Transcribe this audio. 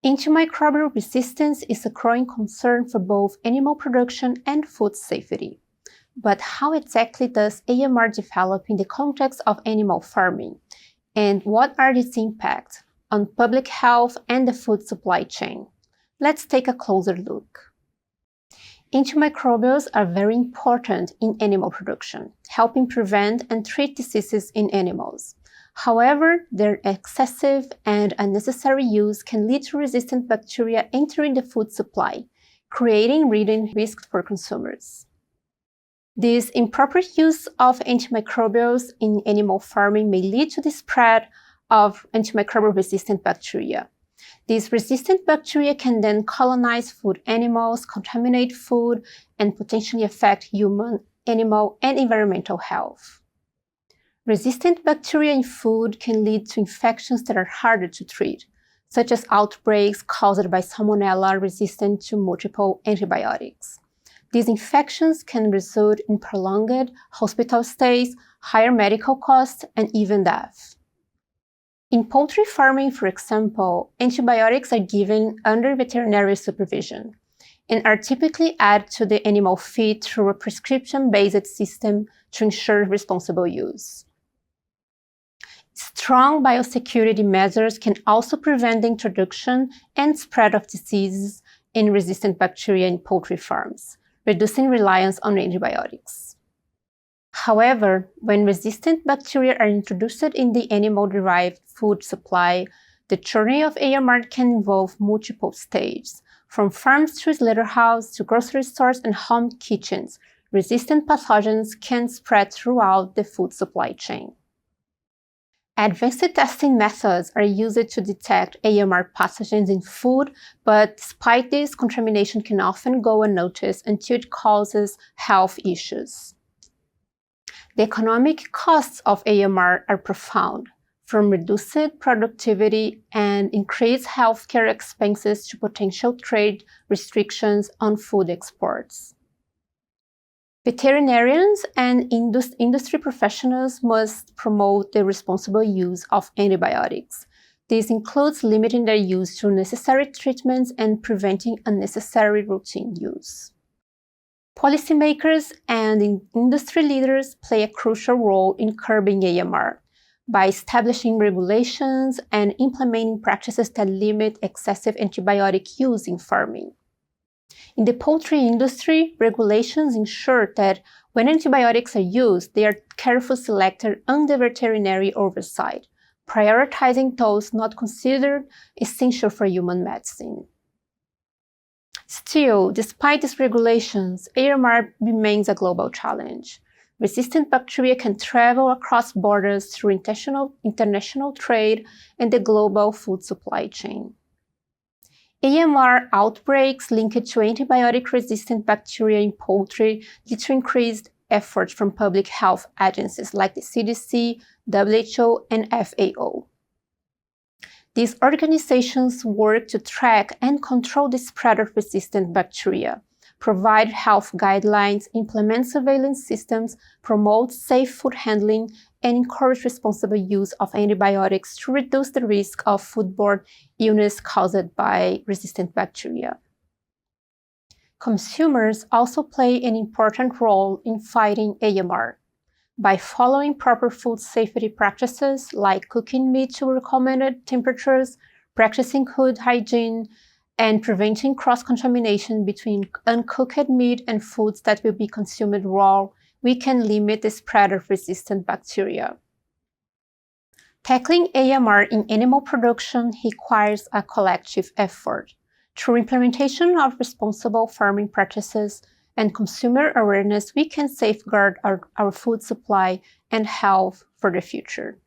Antimicrobial resistance is a growing concern for both animal production and food safety. But how exactly does AMR develop in the context of animal farming? And what are its impacts on public health and the food supply chain? Let's take a closer look. Antimicrobials are very important in animal production, helping prevent and treat diseases in animals. However, their excessive and unnecessary use can lead to resistant bacteria entering the food supply, creating real risks for consumers. This improper use of antimicrobials in animal farming may lead to the spread of antimicrobial-resistant bacteria. These resistant bacteria can then colonize food animals, contaminate food, and potentially affect human, animal, and environmental health. Resistant bacteria in food can lead to infections that are harder to treat, such as outbreaks caused by Salmonella resistant to multiple antibiotics. These infections can result in prolonged hospital stays, higher medical costs, and even death. In poultry farming, for example, antibiotics are given under veterinary supervision and are typically added to the animal feed through a prescription-based system to ensure responsible use. Strong biosecurity measures can also prevent the introduction and spread of diseases and resistant bacteria in poultry farms, reducing reliance on antibiotics. However, when resistant bacteria are introduced in the animal-derived food supply, the journey of AMR can involve multiple stages. From farms to slaughterhouses to grocery stores and home kitchens, resistant pathogens can spread throughout the food supply chain. Advanced testing methods are used to detect AMR pathogens in food, but despite this, contamination can often go unnoticed until it causes health issues. The economic costs of AMR are profound, from reduced productivity and increased healthcare expenses to potential trade restrictions on food exports. Veterinarians and industry professionals must promote the responsible use of antibiotics. This includes limiting their use to necessary treatments and preventing unnecessary routine use. Policymakers and industry leaders play a crucial role in curbing AMR by establishing regulations and implementing practices that limit excessive antibiotic use in farming. In the poultry industry, regulations ensure that when antibiotics are used, they are carefully selected under veterinary oversight, prioritizing those not considered essential for human medicine. Still, despite these regulations, AMR remains a global challenge. Resistant bacteria can travel across borders through international trade and the global food supply chain. AMR outbreaks linked to antibiotic-resistant bacteria in poultry lead to increased efforts from public health agencies like the CDC, WHO, and FAO. These organizations work to track and control the spread of resistant bacteria, provide health guidelines, implement surveillance systems, promote safe food handling, and encourage responsible use of antibiotics to reduce the risk of foodborne illness caused by resistant bacteria. Consumers also play an important role in fighting AMR. By following proper food safety practices like cooking meat to recommended temperatures, practicing food hygiene, and preventing cross-contamination between uncooked meat and foods that will be consumed raw, we can limit the spread of resistant bacteria. Tackling AMR in animal production requires a collective effort. Through implementation of responsible farming practices and consumer awareness, we can safeguard our food supply and health for the future.